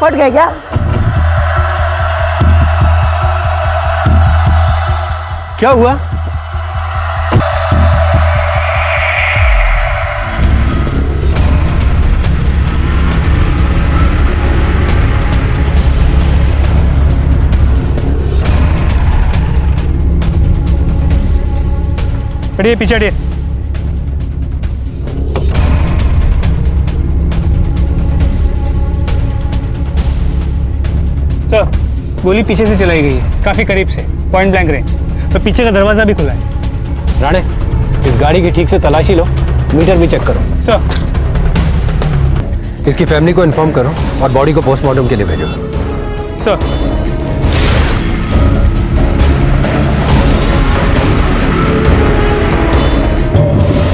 फट गए क्या? क्या हुआ? हटिए, पीछे हटिए। सर, गोली पीछे से चलाई गई है, काफी करीब से, पॉइंट ब्लैंक रेंज। तो पीछे का दरवाजा भी खुला है। राणे, इस गाड़ी की ठीक से तलाशी लो, मीटर भी चेक करो। सर। इसकी फैमिली को इन्फॉर्म करो और बॉडी को पोस्टमार्टम के लिए भेजो। सर।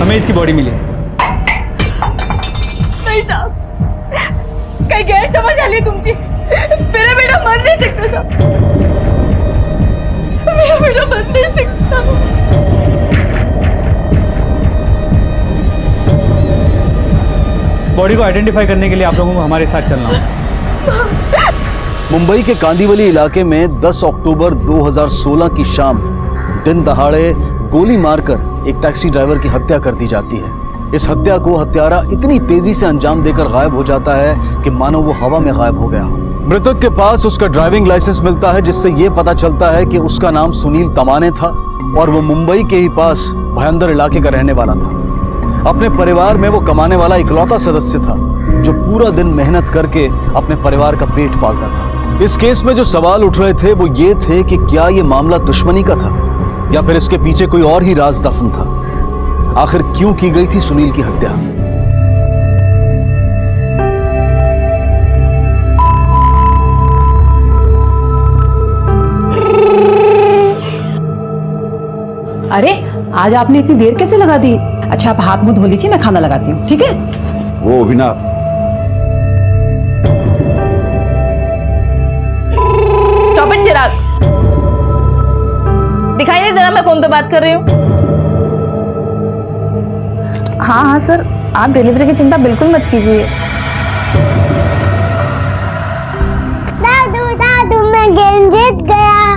हमें इसकी बॉडी मिली। नहीं साहब, काही गैरसमज आली तुमची। मेरा बेटा मर नहीं सकता साहब, मेरा बेटा मर नहीं सकता। बॉडी को आइडेंटिफाई करने के लिए आप लोगों को हमारे साथ चलना होगा। मुंबई के कांदिवली इलाके में 10 अक्टूबर 2016 की शाम दिन दहाड़े गोली मारकर एक टैक्सी ड्राइवर की हत्या कर दी जाती है। इस हत्या को हत्यारा इतनी तेजी से अंजाम देकर गायब हो जाता है कि मानो वो हवा में गायब हो गया। मृतक के पास उसका ड्राइविंग लाइसेंस मिलता है, जिससे ये पता चलता है कि उसका नाम सुनील तमाने था और वो मुंबई के ही पास भयंदर इलाके का रहने वाला था। अपने परिवार में वो कमाने वाला इकलौता सदस्य था जो पूरा दिन मेहनत करके अपने परिवार का पेट पालता था। इस केस में जो सवाल उठ रहे थे वो ये थे कि क्या ये मामला दुश्मनी का था या फिर इसके पीछे कोई और ही राज दफन था। आखिर क्यों की गई थी सुनील की हत्या? अरे आज आपने इतनी देर कैसे लगा दी? अच्छा आप हाथ मुंह धो लीजिए, मैं खाना लगाती हूँ, ठीक है? वो भी ना। स्टॉप इट चिराग, दिखाई नहीं दे रहा मैं फोन पे बात कर रही हूँ? हाँ हाँ सर, आप डिलीवरी की चिंता बिल्कुल मत कीजिए। दादू दादू मैं गेम जीत गया।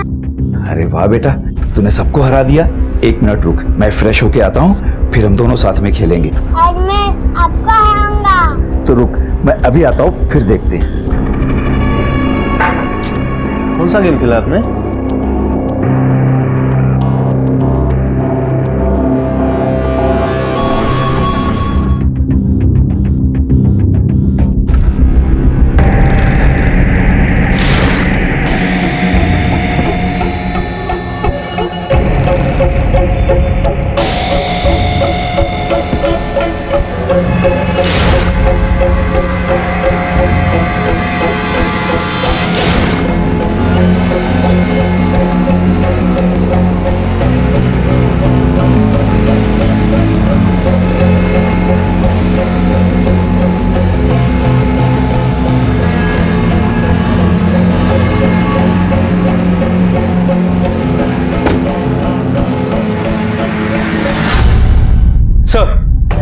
अरे वाह बेटा, तूने सबको हरा दिया। 1 मिनट रुक, मैं फ्रेश होके आता हूँ, फिर हम दोनों साथ में खेलेंगे। आज मैं आपको हराऊंगा। तो रुक, मैं अभी आता हूँ, फिर देखते हैं। कौन सा गेम खेला आपने?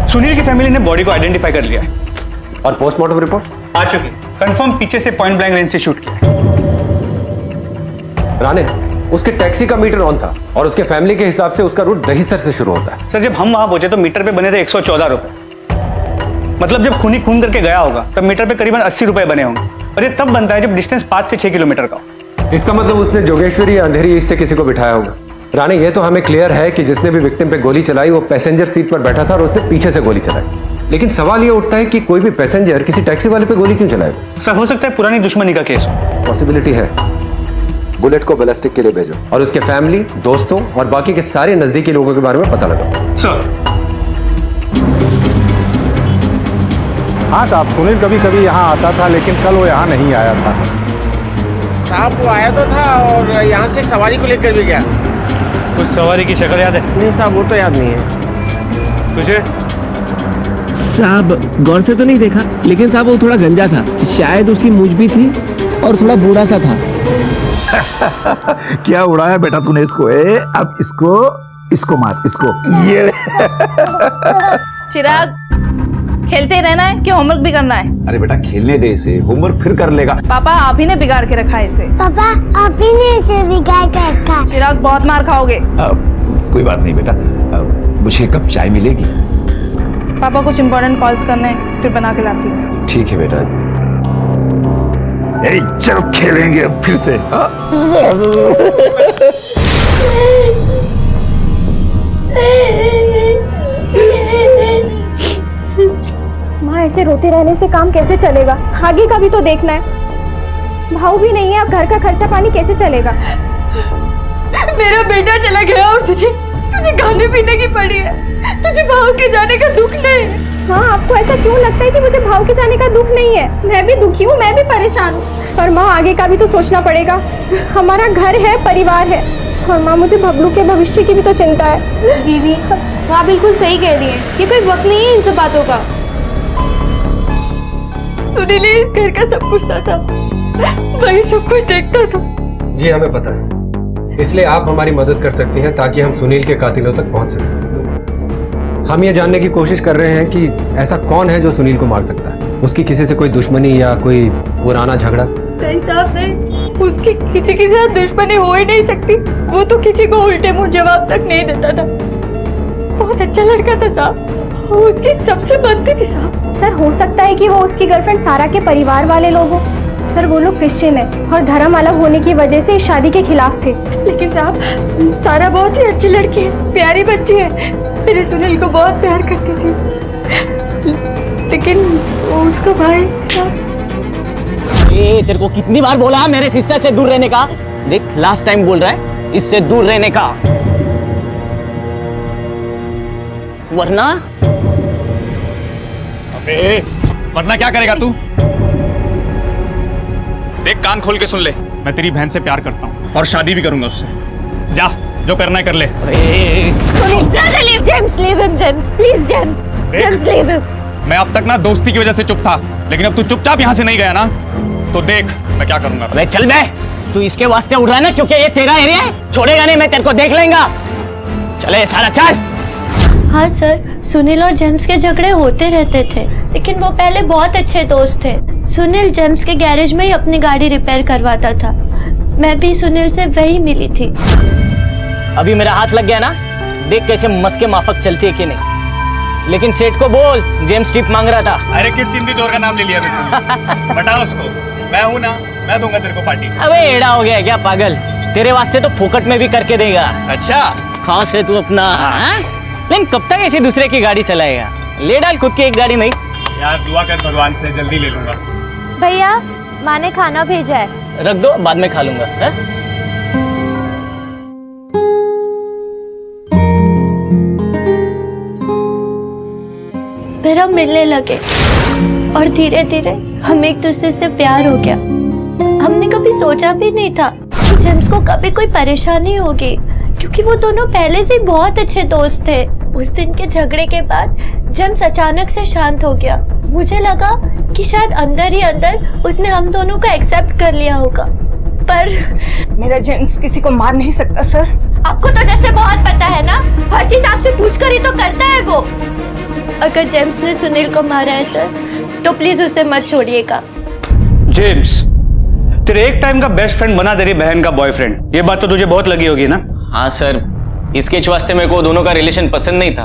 सुनील की फैमिली ने बॉडी को आइडेंटिफाई कर लिया है और पोस्टमार्टम रिपोर्ट आ चुकी। कंफर्म पीछे से पॉइंट ब्लैंक रेंज से शूट किया। राणे, उसके टैक्सी का मीटर ऑन था और उसके फैमिली के हिसाब से उसका रूट दहीसर से शुरू होता है। सर, जब हम वहां पहुंचे तो मीटर पे बने थे 114 रुपए। मतलब जब खूनी खून करके गया होगा तब मीटर पे करीबन 80 रुपए बने होंगे, और ये तब बनता है जब डिस्टेंस 5 से 6 किलोमीटर का हो। इसका मतलब उसने जोगेश्वरी या अंधेरी ईस्ट से किसी को बिठाया होगा। राणे, ये तो हमें क्लियर है कि जिसने भी विक्टिम पे गोली चलाई वो पैसेंजर सीट पर बैठा था और उसने पीछे से गोली चलाई। लेकिन सवाल ये उठता है कि कोई भी पैसेंजर किसी टैक्सी वाले पे गोली क्यों चलाएगा? सर, हो सकता है पुरानी दुश्मनी का केस हो। पॉसिबिलिटी है। बुलेट को बैलिस्टिक के लिए भेजो और उसके फैमिली, दोस्तों और बाकी के सारे नजदीकी लोगों के बारे में पता लगाओ। सर। हाँ साहब, सुनील कभी कभी यहाँ आता था लेकिन कल वो यहाँ नहीं आया था। साहब वो आया तो था और यहाँ से एक सवारी को लेकर भी गया। कुछ सवारी की शक्ल याद है? नहीं साहब, वो तो याद नहीं है। तुझे? साहब गौर से तो नहीं देखा, लेकिन साहब वो थोड़ा गंजा था, शायद उसकी मूंछ भी थी और थोड़ा बूढ़ा सा था। क्या उड़ाया बेटा तूने इसको? अब इसको मार, इसको। ये चिराग, खेलते रहना है कि होमवर्क भी करना है? अरे बेटा खेलने दे इसे, होमवर्क फिर कर लेगा। पापा आप ही ने बिगाड़ के रखा है इसे। पापा आप ही ने इसे बिगाड़ कर रखा। चिराग बहुत मार खाओगे। कोई बात नहीं बेटा, मुझे कब चाय मिलेगी? पापा कुछ इम्पोर्टेंट कॉल्स करने हैं, फिर बना के लाती हूँ। ठीक है बेटा। चलो खेलेंगे अब फिर से। माँ ऐसे रोते रहने से काम कैसे चलेगा? आगे का भी तो देखना है। भाव भी नहीं है, अब घर का खर्चा पानी कैसे चलेगा? मेरा बेटा चला गया और तुझे खाने पीने की पड़ी है। तुझे भाव के जाने का दुख नहीं है। माँ आपको ऐसा क्यों लगता है कि मुझे भाव के जाने का दुख नहीं है? मैं भी दुखी हूँ, मैं भी परेशान हूँ, पर माँ आगे का भी तो सोचना पड़ेगा। हमारा घर है, परिवार है, और माँ मुझे बबलू के भविष्य की भी तो चिंता है। दीदी माँ बिल्कुल सही कह रही है, ये कोई वक्त नहीं है इन सब बातों का। सुनील ही इस घर का सब कुछ था, वही सब कुछ देखता था। जी हमें पता है, इसलिए आप हमारी मदद कर सकती हैं ताकि हम सुनील के कातिलों तक पहुंच सकें। हम ये जानने की कोशिश कर रहे हैं कि ऐसा कौन है जो सुनील को मार सकता है। उसकी किसी से कोई दुश्मनी या कोई पुराना झगड़ा? नहीं साहब नहीं, उसकी किसी के साथ दुश्मनी हो ही नहीं सकती। वो तो किसी को उल्टे मुंह जवाब तक नहीं देता था। बहुत अच्छा लड़का था साहब, उसकी सबसे बनती थी साहब। सर हो सकता है कि वो उसकी गर्लफ्रेंड सारा के परिवार वाले लोग हो। सर वो लोग क्रिश्चियन है और धर्म अलग होने की वजह से इस शादी के खिलाफ थे। लेकिन साहब सारा बहुत ही अच्छी लड़की है, प्यारी बच्ची है, मेरे सुनील को बहुत प्यार करती थी। लेकिन उसका भाई साहब। तेरे को कितनी बार बोला है मेरे सिस्टर से दूर रहने का? देख लास्ट टाइम बोल रहा है इससे दूर रहने का, वरना वरना क्या करेगा तू? देख कान खोल के सुन ले, मैं तेरी बहन से प्यार करता हूँ और शादी भी करूंगा उससे। जा जो करना है कर ले। मैं अब तक ना दोस्ती की वजह से चुप था, लेकिन अब तू चुपचाप यहाँ से नहीं गया ना तो देख मैं क्या करूंगा। अबे चल बे, तू इसके वास्ते उड़ रहा है ना क्योंकि ये तेरा एरिया है। छोड़ेगा नहीं, मैं तेरे को देख लेंगा। चले सारा चल। हाँ सर, सुनील और जेम्स के झगड़े होते रहते थे, लेकिन वो पहले बहुत अच्छे दोस्त थे। सुनील जेम्स के गैरेज में ही अपनी गाड़ी रिपेयर करवाता था। मैं भी सुनील से वही मिली थी। अभी मेरा हाथ लग गया ना, देख कैसे मस्के माफक चलती है कि नहीं। लेकिन सेठ को बोल जेम्स टिप मांग रहा था। अरे किस चिंदी चोर का नाम ले लिया तूने? बता उसको, मैं हूं ना, मैं दूंगा तेरे को पार्टी। अबे एड़ा हो गया क्या पागल? तेरे वास्ते तो फोकट में भी करके देगा। अच्छा कहाँ से तू अपना लेकिन कब तक ऐसी दूसरे की गाड़ी चलाएगा? ले डाल खुद की एक गाड़ी नहीं। यार दुआ कर भगवान से, जल्दी ले लूंगा। भैया माँ ने खाना भेजा है, रख दो, बाद में खा लूंगा। है? फिर हम मिलने लगे और धीरे धीरे हम एक दूसरे से प्यार हो गया। हमने कभी सोचा भी नहीं था कि जेम्स को कभी कोई परेशानी होगी, क्योंकि वो दोनों पहले से बहुत अच्छे दोस्त थे। उस दिन के झगड़े के बाद जेम्स अचानक से शांत हो गया। मुझे लगा कि शायद अंदर ही अंदर उसने हम दोनों को एक्सेप्ट कर लिया होगा, पर मेरा जेम्स किसी को मार नहीं सकता सर। आपको तो जैसे बहुत पता है ना, हर चीज आपसे पूछकर ही तो करता है वो। अगर जेम्स ने सुनील को मारा है सर, तो प्लीज उसे मत छोड़िएगा। जेम्स तेरे एक टाइम का बेस्ट फ्रेंड बना तेरी बहन का बॉयफ्रेंड, ये बात तो तुझे बहुत लगी होगी ना? हाँ सर, इसके वास्ते मेरे को दोनों का रिलेशन पसंद नहीं था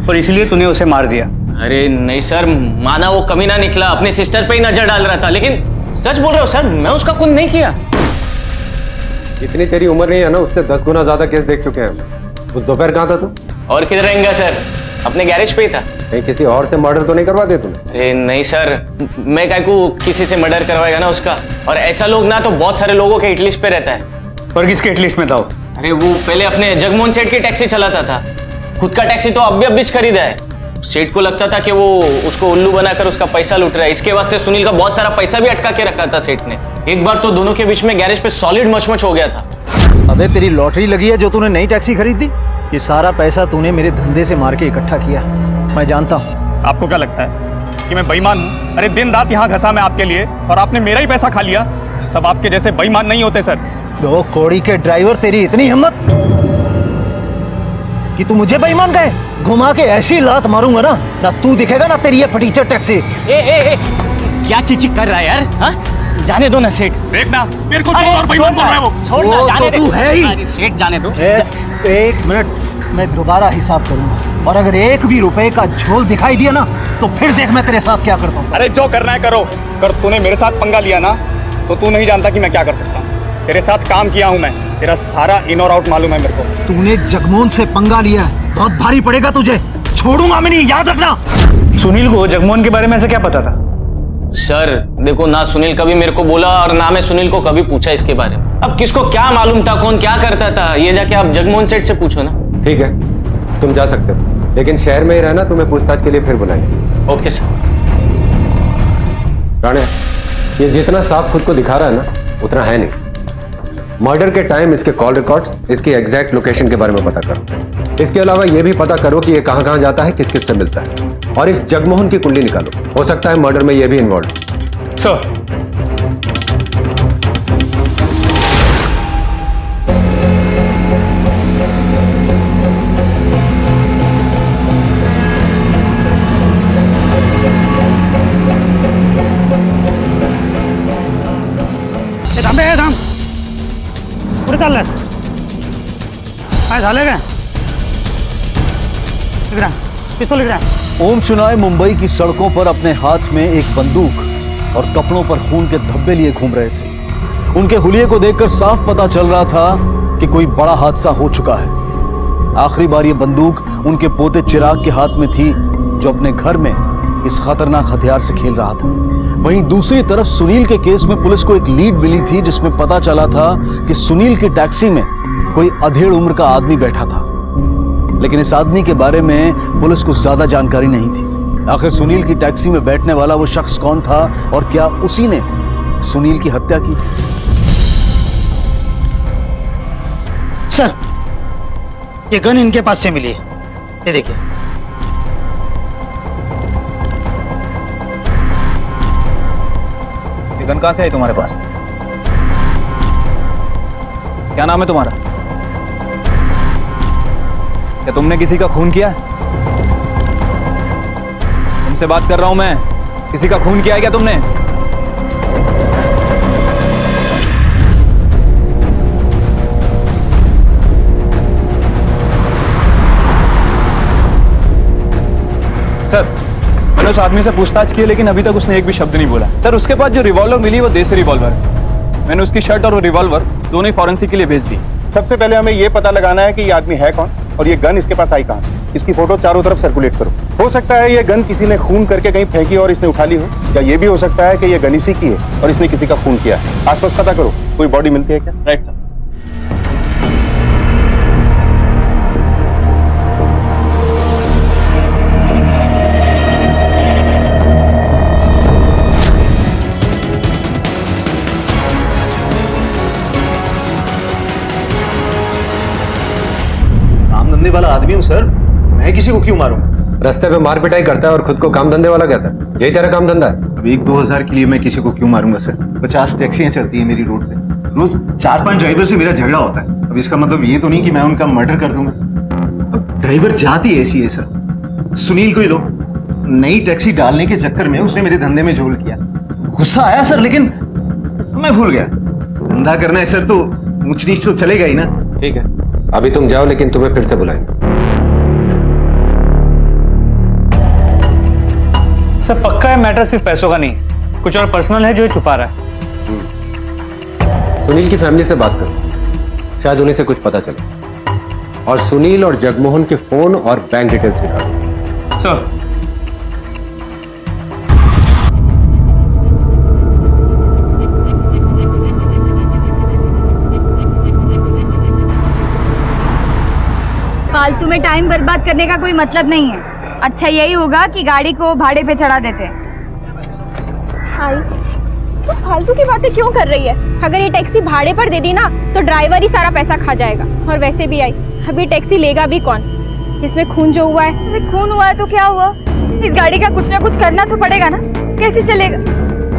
और इसलिए तूने उसे मार दिया। अरे नहीं सर, माना वो कमीना निकला, अपनी सिस्टर पे ही नजर डाल रहा था। लेकिन सच बोल रहे हो सर, मैं उसका खून नहीं किया। इतनी तेरी उम्र नहीं है ना, उससे 10 गुना ज्यादा केस देख चुके हैं हम। उस दोपहर कहाँ था तू? और किधर रहेंगे सर, अपने गैरेज पे ही था। कहीं किसी और से मर्डर तो नहीं करवा दे तूने? नहीं सर, मैं काय को किसी से मर्डर करवाएगा ना उसका। और ऐसा लोग ना तो बहुत सारे लोगों के हिट लिस्ट पे रहता है। और किसके हिट लिस्ट में था वो? अरे वो पहले अपने जगमोहन सेठ की टैक्सी चलाता था, खुद का टैक्सी तो अब भी खरीदा है। सेठ को लगता था कि वो उसको उल्लू बनाकर उसका पैसा लूट रहा है, इसके वास्ते सुनील का बहुत सारा पैसा भी अटका के रखा था सेठ ने। एक बार तो दोनों के बीच में गैरेज पे सॉलिड मचमच हो गया था। अबे तेरी लॉटरी लगी है जो तूने नई टैक्सी खरीदी। ये सारा पैसा तूने मेरे धंधे से मार के इकट्ठा किया, मैं जानता हूँ। आपको क्या लगता है कि मैं बेईमान हूँ? अरे दिन रात यहाँ घसा मैं आपके लिए और आपने मेरा ही पैसा खा लिया। सब आपके जैसे बेईमान नहीं होते सर। 2 कौड़ी के ड्राइवर, तेरी इतनी हिम्मत? कि तू मुझे बेईमान कहे? घुमा के ऐसी लात मारूंगा ना, ना तू दिखेगा ना तेरी ये फटीचर टैक्सी। ए, क्या चिचिक कर रहा है यार? हाँ? जाने दो ना सेठ। देखना मेरे को और बेईमान बोल रहा है वो। छोड़ना, जाने दे। तू है ही। सेठ जाने दो। एक मिनट, मैं दोबारा हिसाब करूंगा और अगर एक भी रुपए का झोल दिखाई दिया ना तो फिर देख मैं तेरे साथ क्या करता हूँ। अरे जो करना है करो। अगर तूने मेरे साथ पंगा लिया ना तो तू नहीं जानता कि मैं क्या कर सकता हूँ। तेरे साथ काम किया हूँ मैं, तेरा सारा इन और आउट मालूम है मेरे को। तूने जगमोहन से पंगा लिया है, बहुत भारी पड़ेगा तुझे। छोड़ूंगा मैं नहीं, याद रखना। सुनील को जगमोहन के बारे में ऐसा क्या पता था? सर देखो, ना सुनील कभी मेरे को बोला और ना मैं सुनील को कभी पूछा इसके बारे में। अब किसको क्या मालूम था कौन क्या करता था, ये जाके आप जगमोहन सेठ से पूछो ना। ठीक है, तुम जा सकते हो, लेकिन शहर में ही रहना, तुम्हें पूछताछ के लिए फिर बुलाएंगे। Okay sir. राणे, ये जितना साफ खुद को दिखा रहा है ना उतना है नहीं। मर्डर के टाइम इसके कॉल रिकॉर्ड्स, इसकी एग्जैक्ट लोकेशन के बारे में पता करो। इसके अलावा ये भी पता करो कि ये कहां कहां जाता है, किस किस से मिलता है, और इस जगमोहन की कुंडली निकालो। हो सकता है मर्डर में ये भी इन्वॉल्व। सर थांब कुठे चाललास? काय झालं काय? इकडे पिस्तौल इकडे। ओम शुनाय मुंबई की सड़कों पर अपने हाथ में एक बंदूक और कपड़ों पर खून के धब्बे लिए घूम रहे थे। उनके हुलिये को देखकर साफ पता चल रहा था कि कोई बड़ा हादसा हो चुका है। आखिरी बार ये बंदूक उनके पोते चिराग के हाथ में थी, जो अपने घर में इस खतरनाक हथियार से खेल रहा था। वहीं दूसरी तरफ सुनील के केस में पुलिस को एक लीड मिली थी, जिसमें पता चला था कि सुनील की टैक्सी में कोई अधेड़ उम्र का आदमी बैठा था, लेकिन इस आदमी के बारे में पुलिस को ज्यादा जानकारी नहीं थी। आखिर सुनील की टैक्सी में बैठने वाला वो शख्स कौन था और क्या उसी ने सुनील की हत्या की? सर, ये गन इनके पास से मिली है, ये देखिए। ये गन कहां से आई तुम्हारे पास? क्या नाम है तुम्हारा? क्या तुमने किसी का खून किया? तुमसे बात कर रहा हूं मैं, किसी का खून किया है क्या तुमने? सर, मैंने उस आदमी से पूछताछ की लेकिन अभी तक उसने एक भी शब्द नहीं बोला। सर, उसके पास जो रिवॉल्वर मिली वो देसी रिवॉल्वर है। मैंने उसकी शर्ट और वो रिवॉल्वर दोनों ही फॉरेंसिक के लिए भेज दी। सबसे पहले हमें यह पता लगाना है कि ये आदमी है कौन और ये गन इसके पास आई कहां। इसकी फोटो चारों तरफ सर्कुलेट करो। हो सकता है ये गन किसी ने खून करके कहीं फेंकी और इसने उठा ली हो, या ये भी हो सकता है कि ये गन इसी की है और इसने किसी का खून किया है। आसपास पता करो, कोई बॉडी मिलती है क्या? Right sir. धंधे वाला आदमी हूं सर, मैं किसी को क्यों मारूं? रास्ते पे मार पिटाई करता है और खुद को काम धंधे वाला कहता है। यही तेरा काम धंधा है? अब 1-2 के लिए मैं किसी को क्यों मारूंगा सर? 50 टैक्सियां चलती हैं मेरी रोड पे, रोज 4-5 ड्राइवर से मेरा झगड़ा होता है। अब इसका मतलब ये तो नहीं कि मैं उनका मर्डर कर दूंगा। अब ड्राइवर जाति ऐसी है सर। सुनील को ही लो, नई टैक्सी डालने के चक्कर में उसने मेरे धंधे में झोल किया। गुस्सा आया सर, लेकिन मैं भूल गया। धंधा करना है सर तो ऊंच नीच तो चलेगा ही ना। ठीक है, अभी तुम जाओ, लेकिन तुम्हें फिर से बुलाएंगे। सर, पक्का है मैटर सिर्फ पैसों का नहीं, कुछ और पर्सनल है जो ये छुपा रहा है। सुनील की फैमिली से बात करो, शायद उन्हें से कुछ पता चले। और सुनील और जगमोहन के फोन और बैंक डिटेल्स निकालो। सर, फालतू में टाइम बर्बाद करने का कोई मतलब नहीं है। अच्छा यही होगा कि गाड़ी को भाड़े पे चढ़ा देते। आई, तो फालतू की बातें क्यों कर रही है? अगर ये टैक्सी भाड़े पर दे दी ना तो ड्राइवर ही सारा पैसा खा जाएगा। और वैसे भी आई, अभी टैक्सी लेगा भी कौन? इसमें खून जो हुआ है। अरे खून हुआ है तो क्या हुआ? इस गाड़ी का कुछ ना कुछ करना तो पड़ेगा ना, कैसे चलेगा?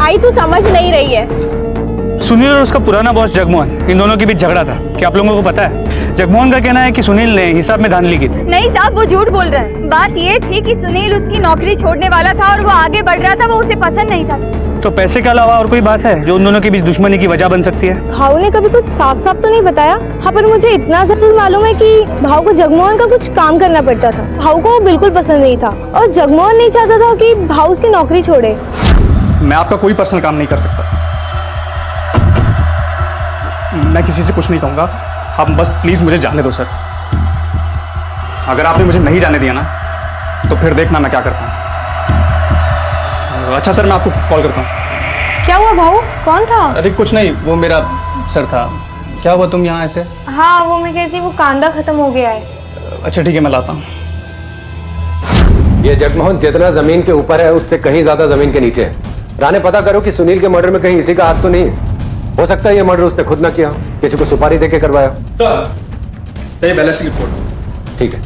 आई तू समझ नहीं रही है। सुनील और उसका पुराना बॉस जगमोहन, इन दोनों के बीच झगड़ा था, क्या आप लोगों को पता है? जगमोहन का कहना है कि सुनील ने हिसाब में धांधली की थी। नहीं साहब, वो झूठ बोल रहा है। बात ये थी कि सुनील उसकी नौकरी छोड़ने वाला था और वो आगे बढ़ रहा था, वो उसे पसंद नहीं था। तो पैसे के अलावा और कोई बात है जो उन दोनों के बीच दुश्मनी की वजह बन सकती है? भाव ने कभी कुछ साफ साफ तो नहीं बताया। हाँ, पर मुझे इतना जरूर मालूम है कि भाव को जगमोहन का कुछ काम करना पड़ता था। भाव को वो बिल्कुल पसंद नहीं था और जगमोहन नहीं चाहता था कि भाव उसकी नौकरी छोड़े। मैं आपका कोई पर्सनल काम नहीं कर सकता। मैं किसी से कुछ नहीं कहूंगा, आप बस प्लीज मुझे जाने दो सर। अगर आपने मुझे नहीं जाने दिया ना तो फिर देखना मैं क्या करता हूँ। अच्छा सर, मैं आपको कॉल करता हूँ। क्या हुआ भाव, कौन था? अरे कुछ नहीं, वो मेरा सर था। क्या हुआ, तुम यहाँ ऐसे? हाँ, वो मैं कहती वो कांदा खत्म हो गया है। अच्छा ठीक है, मैं लाता हूँ। ये जगमोहन जितना जमीन के ऊपर है उससे कहीं ज्यादा जमीन के नीचे है। राणे, पता करो कि सुनील के मर्डर में कहीं इसी का हाथ तो नहीं। हो सकता है ये मर्डर उसने खुद ना किया, किसी को सुपारी देके करवाया। सर, ये बैलेंस रिपोर्ट। ठीक है।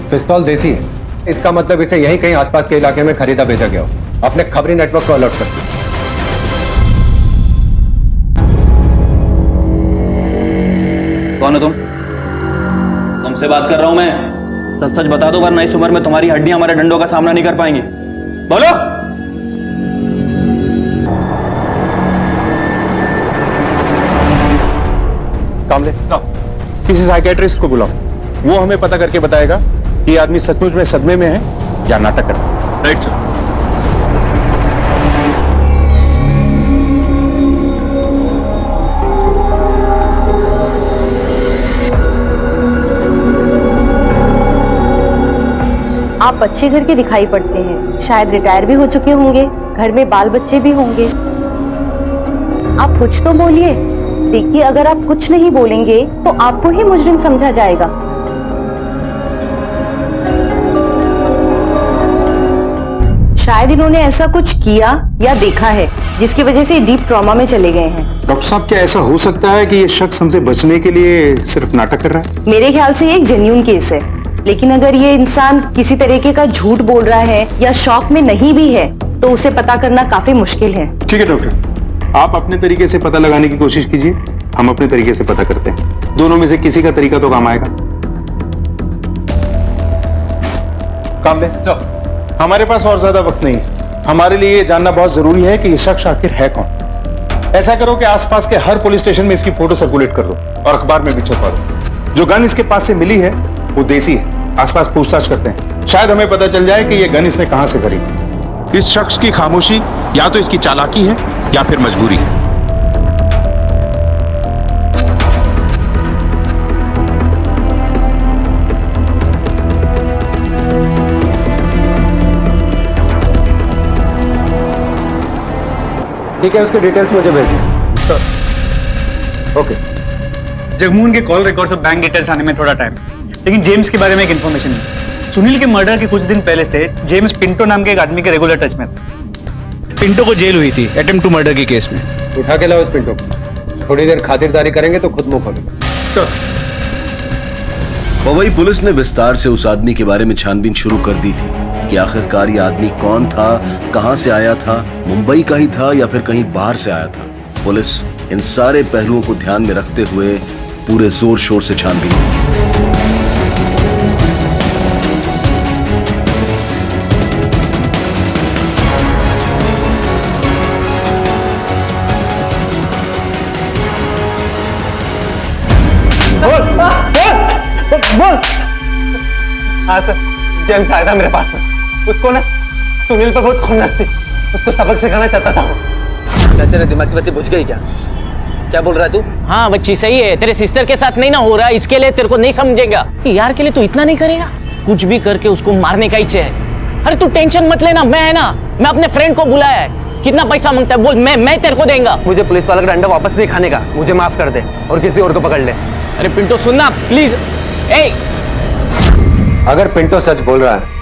पिस्तौल देसी है, इसका मतलब इसे यहीं कहीं आसपास के इलाके में खरीदा बेचा गया हो। अपने खबरी नेटवर्क को अलर्ट कर दो। कौन हो तुम? तुमसे बात कर रहा हूं मैं। सच सच बता दो, वरना इस उम्र में तुम्हारी हड्डियां हमारे डंडों का सामना नहीं कर पाएंगी। बोलो। कामले, किसी साइकियाट्रिस्ट को बुलाओ, वो हमें पता करके बताएगा कि ये आदमी सचमुच में सदमे में है या नाटक कर रहा है। Right sir. आप अच्छे घर के दिखाई पड़ते हैं, शायद रिटायर भी हो चुके होंगे, घर में बाल बच्चे भी होंगे। आप कुछ तो बोलिए। देखिए, अगर आप कुछ नहीं बोलेंगे तो आपको ही मुजरिम समझा जाएगा। शायद इन्होंने ऐसा कुछ किया या देखा है जिसकी वजह से डीप ट्रॉमा में चले गए हैं। डॉक्टर साहब, क्या ऐसा हो सकता है कि ये शख्स हमसे बचने के लिए सिर्फ नाटक कर रहा है? मेरे ख्याल से ये एक जेन्युइन केस है, लेकिन अगर ये इंसान किसी तरीके का झूठ बोल रहा है या शौक में नहीं भी है तो उसे पता करना काफी मुश्किल है। ठीक है डॉक्टर, आप अपने तरीके से पता लगाने की कोशिश कीजिए, हम अपने तरीके से पता करते हैं। दोनों में से किसी का तरीका तो काम आएगा। काम ले, हमारे पास और ज्यादा वक्त नहीं है। हमारे लिए ये जानना बहुत जरूरी है कि ये शख्स आखिर है कौन। ऐसा करो कि आसपास के हर पुलिस स्टेशन में इसकी फोटो सर्कुलेट कर दो और अखबार में भी छपवा दो। जो गन इसके पास से मिली है वो देसी है। आसपास पूछताछ करते हैं, शायद हमें पता चल जाए कि ये गन इसने कहां से खरीदी। इस शख्स की खामोशी या तो इसकी चालाकी है या फिर मजबूरी है। ठीक है, उसके डिटेल्स मुझे भेज दो। ओके। जगमोहन के कॉल रिकॉर्ड्स और बैंक डिटेल्स आने में थोड़ा टाइम, लेकिन जेम्स के बारे में एक इन्फॉर्मेशन है। सुनील के मर्डर के कुछ दिन पहले से जेम्स पिंटो नाम के एक आदमी के रेगुलर टच में था। पिंटो को जेल हुई थी अटेम्प्ट टू मर्डर के केस में। उठा के लाओ उस पिंटो को। थोड़ी देर खातिरदारी करेंगे तो खुद मुंह खोलेगा। मुंबई पुलिस ने विस्तार से उस आदमी के बारे में छानबीन शुरू कर दी थी कि आखिरकार ये आदमी कौन था, कहां से आया था, मुंबई का ही था या फिर कहीं बाहर से आया था। पुलिस इन सारे पहलुओं को ध्यान में रखते हुए पूरे जोर शोर से छानबीन। बोल। हाँ सर, जेम्स आया था मेरे पास में। उसको ना सुनील पर बहुत खुन्नस थी, उसको सबक सिखाना चाहता था वो। क्या तेरे दिमाग की बत्ती बुझ गई क्या? क्या बोल रहा है तू? हाँ बच्ची सही है, तेरे सिस्टर के साथ नहीं ना हो रहा, इसके लिए तेरे को नहीं समझेगा। यार के लिए तू इतना नहीं करेगा? कुछ भी करके उसको मारने का इच्छा है। अरे तू टेंशन मत लेना, मैं है ना, मैं अपने फ्रेंड को बुलाया है। कितना पैसा मांगता है बोल, मैं तेरे को देंगे। मुझे पुलिस वाला का डंडा वापस नहीं खाने का, मुझे माफ कर दे और किसी और को पकड़ ले। अरे पिंटो सुनना प्लीज। अगर पिंटो सच बोल रहा है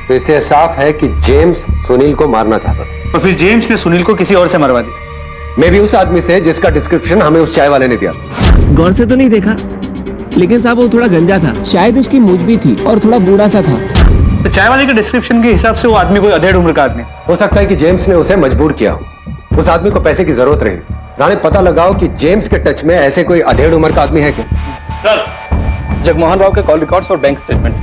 तो इससे साफ है कि जेम्स सुनील को मारना चाहता था और फिर जेम्स ने सुनील को किसी और से मरवा दिया। मैं भी उस आदमी से जिसका डिस्क्रिप्शन हमें उस चाय वाले ने दिया। गौर से तो नहीं देखा, लेकिन साहब वो थोड़ा गंजा था, शायद उसकी मूंछ भी थी और थोड़ा बूढ़ा सा था। तो चाय वाले के डिस्क्रिप्शन के हिसाब से वो आदमी कोई अधेड़ उम्र का आदमी। हो सकता है कि जेम्स ने उसे मजबूर किया, उस आदमी को पैसे की जरूरत रही, राणे पता लगाओ कि जेम्स के टच में ऐसे कोई अधेड़ उम्र का आदमी है क्या? सर, जगमोहन राव के कॉल रिकॉर्ड्स और बैंक स्टेटमेंट।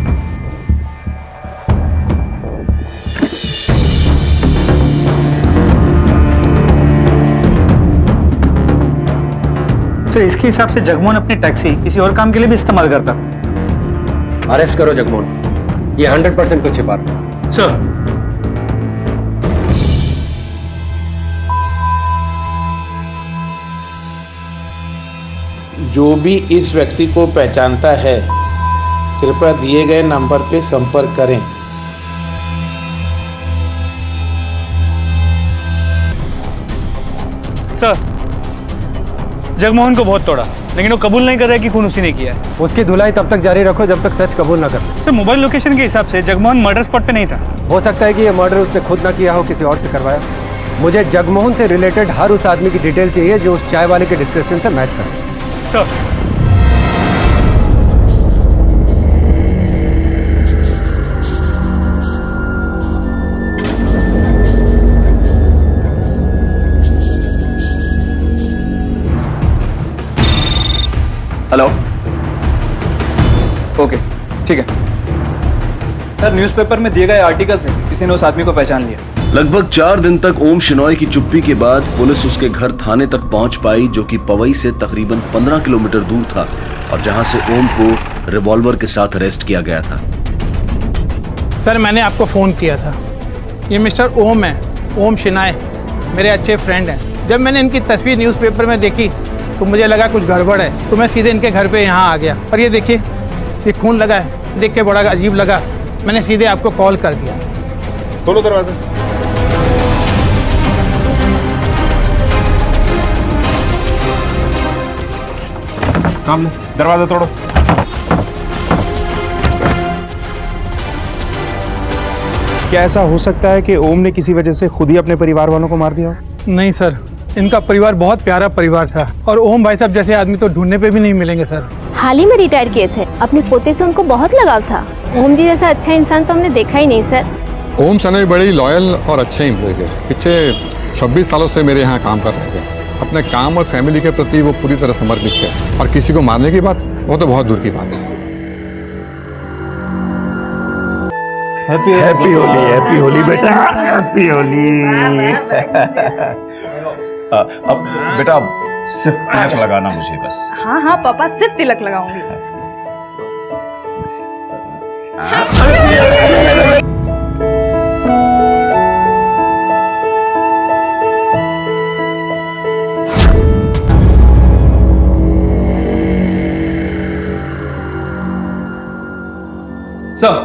सर, इसके हिसाब से जगमोहन अपनी टैक्सी किसी और काम के लिए भी इस्तेमाल करता था। अरेस्ट करो जगमोहन, ये 100% कुछ छिपा रहा। सर, जो भी इस व्यक्ति को पहचानता है कृपया दिए गए नंबर पर संपर्क करें। सर, जगमोहन को बहुत तोड़ा, लेकिन वो कबूल नहीं कर रहा है कि खून उसी ने किया है। उसकी धुलाई तब तक जारी रखो जब तक सच कबूल ना कर ले। सर, मोबाइल लोकेशन के हिसाब से जगमोहन मर्डर स्पॉट पे नहीं था। हो सकता है कि ये मर्डर उसने खुद ना किया हो, किसी और से करवाया। मुझे जगमोहन से रिलेटेड हर उस आदमी की डिटेल चाहिए जो उस चाय वाले के डिस्क्रिप्शन से मैच करे। सर, हेलो, ओके, ठीक है सर। न्यूज़पेपर में दिए गए आर्टिकल से किसी ने उस आदमी को पहचान लिया। लगभग 4 दिन तक ओम शिनॉय की चुप्पी के बाद पुलिस उसके घर थाने तक पहुंच पाई, जो कि पवई से तकरीबन 15 किलोमीटर दूर था और जहां से ओम को रिवॉल्वर के साथ अरेस्ट किया गया था। सर, मैंने आपको फ़ोन किया था। ये मिस्टर ओम है, ओम शिनाय, मेरे अच्छे फ्रेंड हैं। जब मैंने इनकी तस्वीर न्यूज़पेपर में देखी तो मुझे लगा कुछ गड़बड़ है, तो मैं सीधे इनके घर पे यहाँ आ गया। और ये देखिए, ये खून लगा है, देख के बड़ा अजीब लगा। मैंने सीधे आपको कॉल कर दिया। खोलो दरवाजा। सामने दरवाजा तोड़ो। क्या ऐसा हो सकता है कि ओम ने किसी वजह से खुद ही अपने परिवार वालों को मार दिया? नहीं सर, इनका परिवार बहुत प्यारा परिवार था और ओम भाई साहब जैसे आदमी तो ढूंढने पे भी नहीं मिलेंगे सर। हाल ही में रिटायर किए थे, अपने पोते से उनको बहुत लगाव था। ओम जी जैसा अच्छा इंसान तो हमने देखा ही नहीं सर। ओम सनई बड़ी लॉयल और अच्छे एम्प्लॉय थे। पिछले 26 सालों से मेरे यहाँ काम कर रहे थे। अपने काम और फैमिली के प्रति वो पूरी तरह समर्पित थे, और किसी को मारने की बात, वो तो बहुत दूर की बात है। हैप्पी होली बेटा, हैप्पी होली। अब बेटा सिर्फ तिलक लगाना मुझे बस। हाँ हाँ पापा, सिर्फ तिलक लगाऊंगी। सर,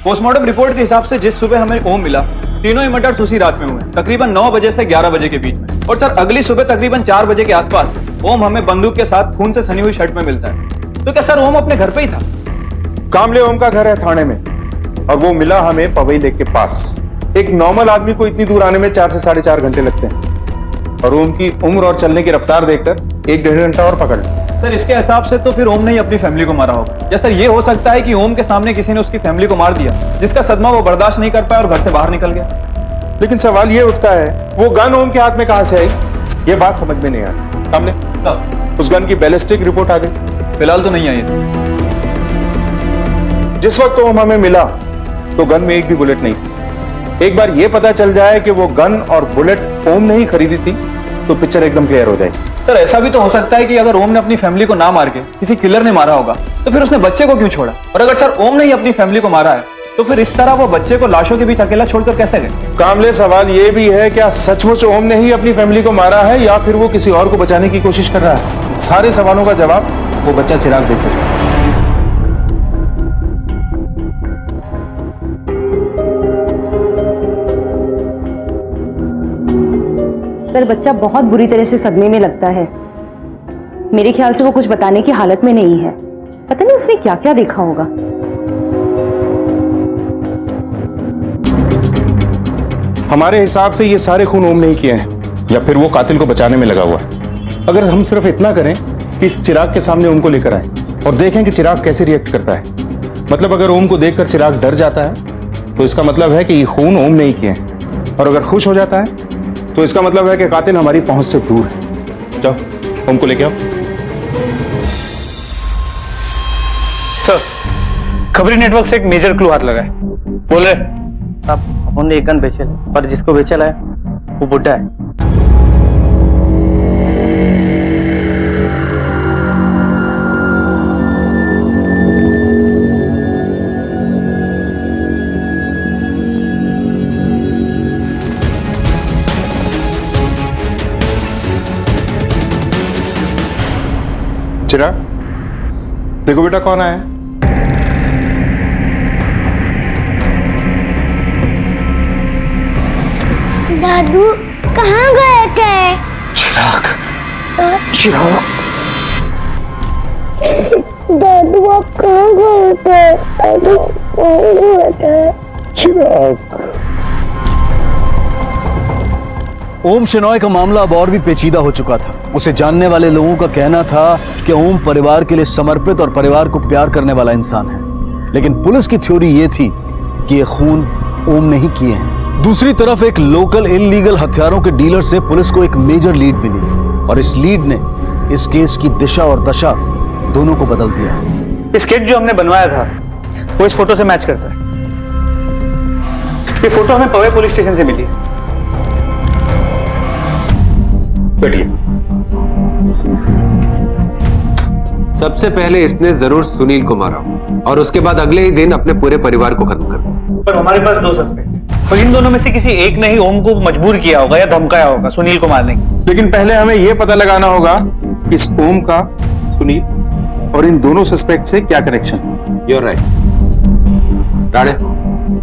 पोस्टमार्टम रिपोर्ट के हिसाब से जिस सुबह हमें ओम मिला, तीनों ही मर्डर्स उसी रात में हुए, तकरीबन 9 बजे से 11 बजे के बीच में। और सर, अगली सुबह तकरीबन 4 बजे के आसपास ओम हमें बंदूक के साथ खून से सनी हुई शर्ट में मिलता है। तो क्या सर ओम अपने घर पे ही था? कामले ओम का घर है थाने में, और वो मिला हमें पवई लेक के पास। एक नॉर्मल आदमी को इतनी दूर आने में 4 से 4.5 घंटे लगते हैं, और ओम की उम्र और चलने की रफ्तार देखकर 1-1.5 घंटा और पकड़ लो। सर, इसके हिसाब से तो फिर ओम ने ही अपनी फैमिली को मारा होगा। या सर, ये हो सकता है कि ओम के सामने किसी ने उसकी फैमिली को मार दिया, जिसका सदमा वो बर्दाश्त नहीं कर पाया और घर से बाहर निकल गया। लेकिन सवाल ये उठता है, वो गन ओम के हाथ में कहां से आई? ये बात समझ में नहीं आ रही। कामले, उस गन की बैलिस्टिक रिपोर्ट आ गई? फिलहाल तो नहीं आई। जिस वक्त ओम हमें मिला तो गन में एक भी बुलेट नहीं थी। एक बार ये पता चल जाए कि वो गन और बुलेट ओम ने ही खरीदी थी तो पिक्चर एकदम क्लियर हो जाएगी। सर, ऐसा भी तो हो सकता है कि अगर ओम ने अपनी फैमिली को ना मार के किसी किलर ने मारा होगा, तो फिर उसने बच्चे को क्यों छोड़ा? और अगर सर ओम ने ही अपनी फैमिली को मारा है, तो फिर इस तरह वो बच्चे को लाशों के बीच अकेला छोड़कर कैसे गए? कामले, सवाल ये भी है, क्या सचमुच ओम ने ही अपनी फैमिली को मारा है या फिर वो किसी और को बचाने की कोशिश कर रहा है? सारे सवालों का जवाब वो बच्चा चिराग दे सकता है। सर, बच्चा बहुत बुरी तरह से सदमे में लगता है। मेरे ख्याल से वो कुछ बताने की हालत में नहीं है। पता नहीं उसने क्या क्या देखा होगा। हमारे हिसाब से ये सारे खून ओम ने ही किए हैं, या फिर वो कातिल को बचाने में लगा हुआ है। अगर हम सिर्फ इतना करें कि इस चिराग के सामने ओम को लेकर आए और देखें कि चिराग कैसे रिएक्ट करता है, मतलब अगर ओम को देखकर चिराग डर जाता है तो इसका मतलब है कि ये खून ओम ने ही किए हैं, और अगर खुश हो जाता है तो इसका मतलब है कि कातिल हमारी पहुंच से दूर है। जाओ ओम को लेके आओ। सर, खबरी नेटवर्क से एक मेजर क्लू हाथ लगा है। बोल रहे आप अपन ने एक गन बेचे और जिसको बेचा है वो बुड्ढा है। चिराग, देखो बेटा कौन आया है। दादू कहाँ गए थे? चिराग, चिराग, दादू आप कहाँ गए थे? दादू कहाँ गए थे? चिराग। ओम शेनॉय का मामला अब और भी पेचीदा हो चुका था। उसे जानने वाले लोगों का कहना था कि ओम परिवार के लिए समर्पित और परिवार को प्यार करने वाला इंसान है, लेकिन पुलिस की थ्योरी यह थी कि ये खून ओम ने ही किए हैं। दूसरी तरफ एक लोकल इल्लीगल हथियारों के डीलर से पुलिस को एक मेजर लीड मिली और इस लीड ने इस केस की दिशा और दशा दोनों को बदल दिया। स्केच जो हमने बनवाया था वो इस फोटो से मैच करता है। ये फोटो हमें पवे पुलिस स्टेशन से मिली है। बैठिए। सबसे पहले इसने जरूर सुनील को मारा और उसके बाद अगले ही दिन अपने पूरे परिवार को खत्म कर दिया। पर हमारे पास दो सस्पेक्ट्स और इन दोनों में से किसी एक ने ही ओम को मजबूर किया होगा या धमकाया होगा सुनील को मारने की। लेकिन पहले हमें यह पता लगाना होगा इस ओम का सुनील और इन दोनों सस्पेक्ट से क्या कनेक्शन है। You're right. राणे,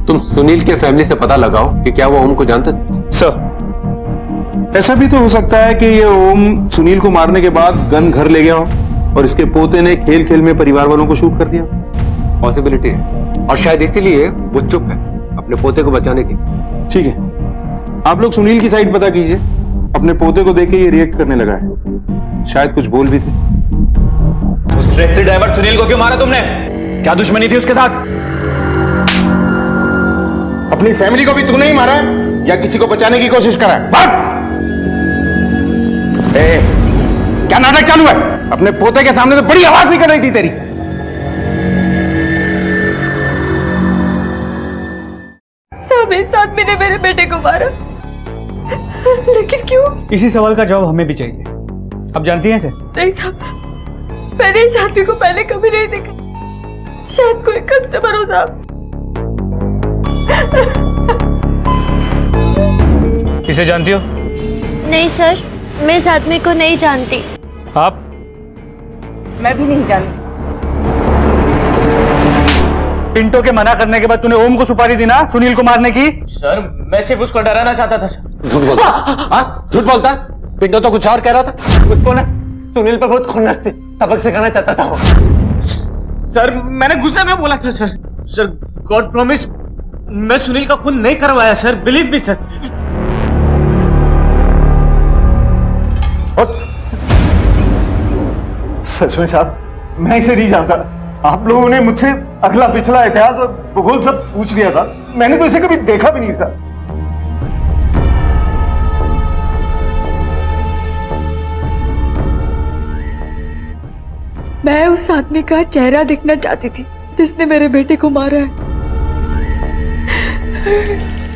तुम सुनील के फैमिली से पता लगाओ कि क्या वो ओम को जानते थे। सर, ऐसा भी तो हो सकता है कि ये ओम सुनील को मारने के बाद गन घर ले गया हो और इसके पोते ने खेल खेल में परिवार वालों को शूट कर दिया। पॉसिबिलिटी है और शायद इसीलिए वो चुप है अपने पोते को बचाने की। ठीक है, आप लोग सुनील की साइड पता कीजिए। अपने पोते को देख के ये रिएक्ट करने लगा है, शायद कुछ बोल भी थे। उस टैक्सी ड्राइवर सुनील को क्यों मारा तुमने? क्या दुश्मनी थी उसके साथ? अपनी फैमिली को भी तूने ही मारा या किसी को बचाने की कोशिश करा? क्या नाटक चालू है? अपने पोते के सामने तो बड़ी आवाज नहीं कर रही थी तेरी। सब एक साथ मैंने मेरे बेटे को मारा, लेकिन क्यों? इसी सवाल का जवाब हमें भी चाहिए। आप जानती हैं इसे? नहीं साहब, मैंने इस आदमी को पहले कभी नहीं देखा। शायद कोई कस्टमर हो साहब। इसे जानती हो? नहीं सर, मैं इस आदमी को नहीं जानती। आप? मैं भी नहीं जानती। पिंटो के मना करने के बाद तूने ओम को सुपारी दी ना सुनील को मारने की? सर, मैं सिर्फ उसको डराना चाहता था सर। झूठ बोलता? हाँ, झूठ बोलता? पिंटो तो कुछ और कह रहा था। उसको ना सुनील पर बहुत खुन्नस थी, सबक सिखाना चाहता था वो। सर, मैंने गुस्से में बोला था सर। सर, गॉड प्रॉमिस, मैं सुनील का खून नहीं करवाया सर, बिलीव मी सर। सच में साहब, मैं इसे नहीं जानता। आप लोगों ने मुझसे अगला पिछला इतिहास और भूगोल सब पूछ लिया था। मैंने तो इसे कभी देखा भी नहीं सर। मैं उस आदमी का चेहरा देखना चाहती थी जिसने मेरे बेटे को मारा है।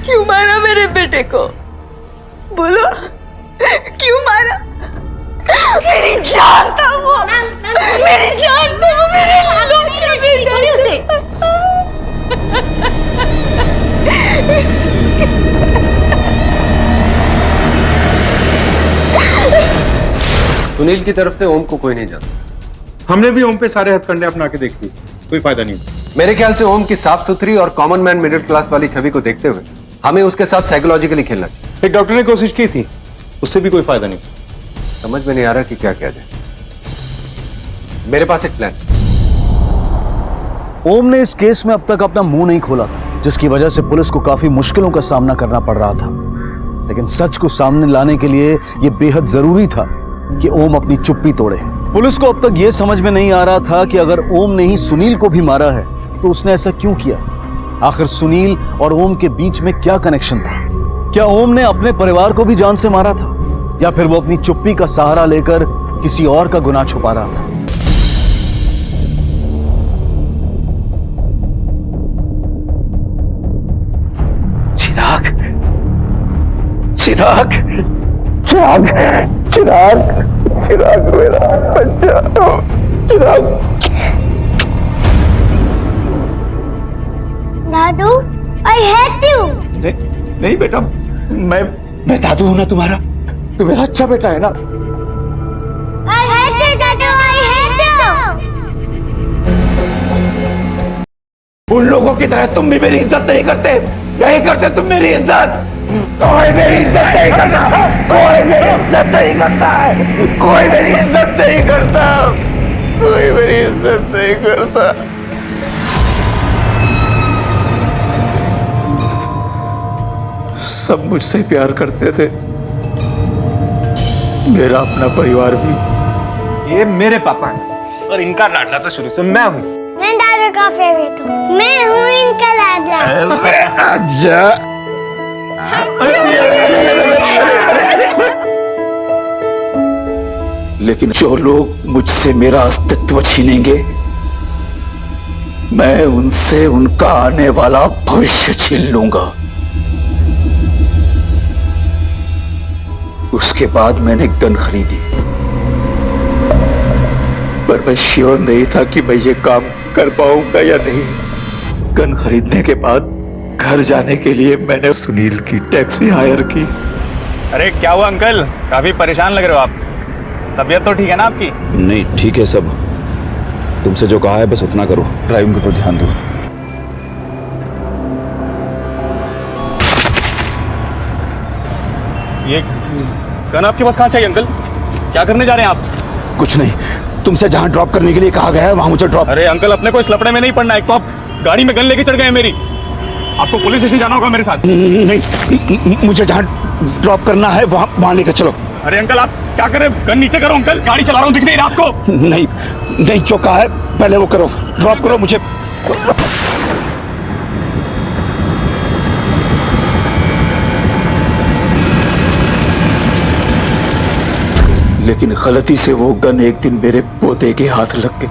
क्यों मारा मेरे बेटे को? बोलो, क्यों मारा? मेरी जान था वो, मेरी जान था वो, मेरे सुनील की तरफ से ओम को कोई नहीं जानता। हमने भी ओम पे सारे हथकंडे अपना के देख लिए, कोई फायदा नहीं। मेरे ख्याल से ओम की साफ सुथरी और कॉमन मैन मिडिल क्लास वाली छवि को देखते हुए हमें उसके साथ साइकोलॉजिकली खेलना चाहिए। एक डॉक्टर ने कोशिश की थी, उससे भी कोई फायदा नहीं। समझ में नहीं आ रहा कि क्या किया जाए। मेरे पास एक प्लान। ओम ने इस केस में अब तक अपना मुंह नहीं खोला था, जिसकी वजह से पुलिस को काफी मुश्किलों का सामना करना पड़ रहा था। लेकिन सच को सामने लाने के लिए यह बेहद जरूरी था कि ओम अपनी चुप्पी तोड़े। पुलिस को अब तक यह समझ में नहीं आ रहा था कि अगर ओम ने ही सुनील को भी मारा है तो उसने ऐसा क्यों किया। आखिर सुनील और ओम के बीच में क्या कनेक्शन था? क्या ओम ने अपने परिवार को भी जान से मारा था? या फिर वो अपनी चुप्पी का सहारा लेकर किसी और का गुनाह छुपा रहा था। चिराग, चिराग, चिराग, चिराग, चिराग मेरा बच्चा, चिराग। दादू, I hate you. नहीं बेटा, मैं दादू हूं ना तुम्हारा। तू मेरा अच्छा बेटा है ना। I hate you, Dadu, I hate you. उन लोगों की तरह तुम भी मेरी इज्जत नहीं करते, नहीं करते तुम मेरी इज्जत। कोई मेरी इज्जत नहीं करता, कोई मेरी इज्जत नहीं करता है, कोई मेरी इज्जत नहीं करता, कोई मेरी इज्जत नहीं करता। सब मुझसे प्यार करते थे, मेरा अपना परिवार भी। ये मेरे पापा हैं और इनका लाडला तो शुरू से मैं हूँ। मैं दादू का फेवरेट हूँ, मैं हूँ इनका लाडला। अच्छा, लेकिन जो लोग मुझसे मेरा अस्तित्व छीनेंगे, मैं उनसे उनका आने वाला भविष्य छीन लूंगा। उसके बाद मैंने गन खरीदी, पर मैं श्योर नहीं था कि मैं ये काम कर पाऊंगा या नहीं। गन खरीदने के बाद घर जाने के लिए मैंने सुनील की टैक्सी हायर की। अरे क्या हुआ अंकल, काफी परेशान लग रहे हो आप। तबीयत तो ठीक है ना आपकी? नहीं, ठीक है सब। तुमसे जो कहा है बस उतना करो, ड्राइविंग के ऊपर ध्यान दो। ये गन आपके पास कहाँ से आई अंकल? क्या करने जा रहे हैं आप? कुछ नहीं, तुमसे जहां ड्रॉप करने के लिए कहा गया है वहां मुझे ड्रॉप। अरे अंकल, अपने को इस लपड़े में नहीं पड़ना है। एक तो आप गाड़ी में गन लेके चढ़ गए हैं मेरी। आपको पुलिस स्टेशन जाना होगा मेरे साथ। नहीं, मुझे जहां ड्रॉप करना है वहां लेकर चलो। अरे अंकल, आप क्या करें? गन नीचे करो अंकल, गाड़ी चला रहा हूँ, दिख नहीं रहा आपको? नहीं नहीं, जो कहा है पहले वो करो, ड्रॉप करो मुझे। लेकिन गलती से वो गन एक दिन मेरे पोते के हाथ लग गई।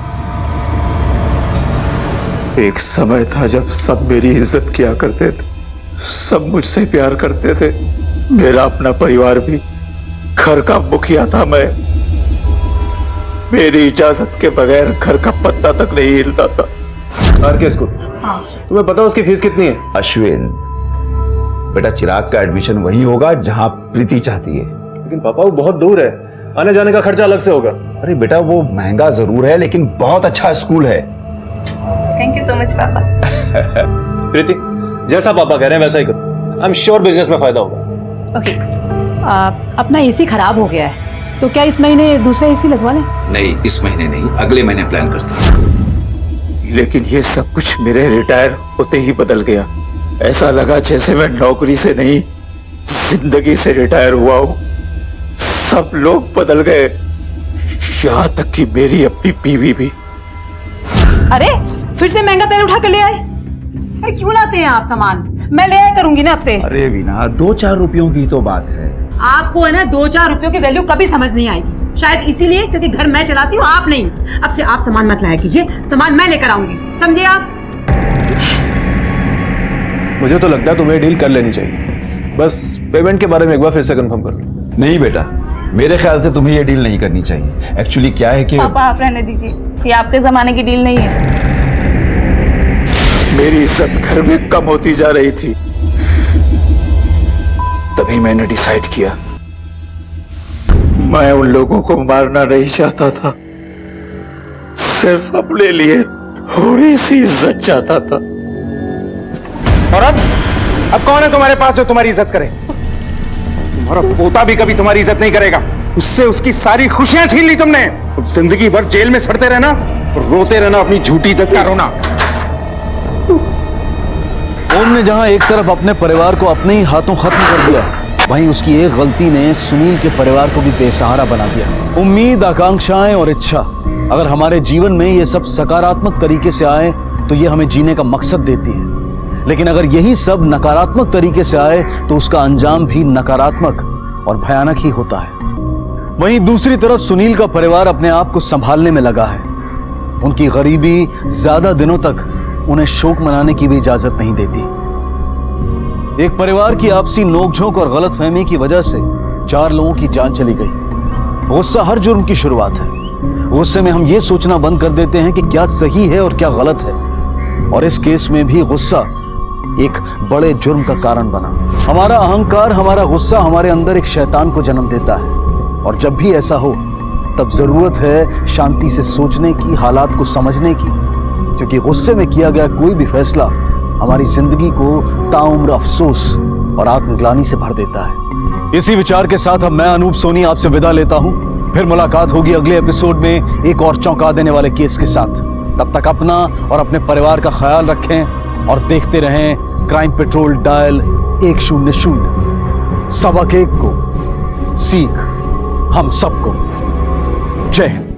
एक समय था जब सब मेरी इज्जत किया करते थे, सब मुझसे प्यार करते थे, मेरा अपना परिवार भी। घर का मुखिया था मैं, मेरी इजाजत के बगैर घर का पत्ता तक नहीं हिलता था। आरके स्कूल, तुम्हें पता उसकी फीस कितनी है? अश्विन बेटा, चिराग का एडमिशन वही होगा जहां प्रीति चाहती है। लेकिन पापा वो बहुत दूर है, आने जाने का खर्चा अलग से होगा। अरे बेटा, वो महंगा जरूर है लेकिन बहुत अच्छा स्कूल है। थैंक यू सो मच पापा। प्रीति, जैसा पापा कह रहे हैं वैसा ही करो। आई एम श्योर बिजनेस में फायदा होगा। ओके, अपना एसी खराब हो गया है, तो क्या इस महीने दूसरा एसी लगवा लें? नहीं, इस महीने नहीं, अगले महीने प्लान करता हूं। लेकिन ये सब कुछ मेरे रिटायर होते ही बदल गया। ऐसा लगा जैसे मैं नौकरी से नहीं, जिंदगी से रिटायर हुआ हूं। सब लोग बदल गए, यहाँ तक कि मेरी अपनी बीवी भी। अरे फिर से महंगा तेल उठा कर ले आए? अरे क्यों लाते हैं आप सामान? मैं ले आया करूंगी ना आपसे। अरे वीना, 2-4 रुपयों की तो बात है। आपको है ना 2-4 रुपयों की वैल्यू कभी समझ नहीं आएगी, शायद इसीलिए क्योंकि घर मैं चलाती हूँ, आप नहीं। अब से आप सामान मत लाया कीजिए, सामान मैं लेकर आऊंगी, समझे आप? मुझे तो लगता है तुम्हें डील कर लेनी चाहिए। बस पेमेंट के बारे में एक बार फिर से कंफर्म कर लो। नहीं बेटा, मेरे ख्याल से तुम्हें ये डील नहीं करनी चाहिए। एक्चुअली क्या है कि पापा आप रहने दीजिए, ये आपके जमाने की डील नहीं है। मेरी इज्जत घर में कम होती जा रही थी, तभी मैंने डिसाइड किया मैं उन लोगों को मारना नहीं चाहता था, सिर्फ अपने लिए थोड़ी सी इज्जत चाहता था। और अब कौन है तुम्हारे पास जो तुम्हारी इज्जत करे? तुम्हारा पोता भी कभी तुम्हारी इज्जत नहीं करेगा। उससे उसकी सारी खुशियां छीन ली तुमने। अब जिंदगी भर जेल में सड़ते रहना और रोते रहना अपनी झूठी इज्जत का रोना। ओम ने जहां एक तरफ अपने परिवार को अपने ही हाथों खत्म कर दिया, वहीं उसकी एक गलती ने सुनील के परिवार को भी बेसहारा बना दिया। उम्मीद, आकांक्षाएं और इच्छा अगर हमारे जीवन में ये सब सकारात्मक तरीके से आए तो ये हमें जीने का मकसद देती है, लेकिन अगर यही सब नकारात्मक तरीके से आए तो उसका अंजाम भी नकारात्मक और भयानक ही होता है। वहीं दूसरी तरफ सुनील का परिवार अपने आप को संभालने में लगा है। उनकी गरीबी ज्यादा दिनों तक उन्हें शोक मनाने की भी इजाजत नहीं देती। एक परिवार की आपसी नोकझोंक और गलतफहमी की वजह से 4 लोगों की जान चली गई। गुस्सा हर जुर्म की शुरुआत है। गुस्से में हम ये सोचना बंद कर देते हैं कि क्या सही है और क्या गलत है, और इस केस में भी गुस्सा एक बड़े जुर्म का कारण बना। हमारा अहंकार, हमारा गुस्सा हमारे अंदर एक शैतान को जन्म देता है, और जब भी ऐसा हो तब जरूरत है शांति से सोचने की, हालात को समझने की, क्योंकि गुस्से में किया गया कोई भी फैसला हमारी जिंदगी को ताउम्र अफसोस और आत्मग्लानि से भर देता है। इसी विचार के साथ अब मैं अनूप सोनी आपसे विदा लेता हूं। फिर मुलाकात होगी अगले एपिसोड में एक और चौंका देने वाले केस के साथ। तब तक अपना और अपने परिवार का ख्याल रखें और देखते रहें क्राइम पेट्रोल डायल 100। सबक एक को, सीख हम सबको। जय हिंद।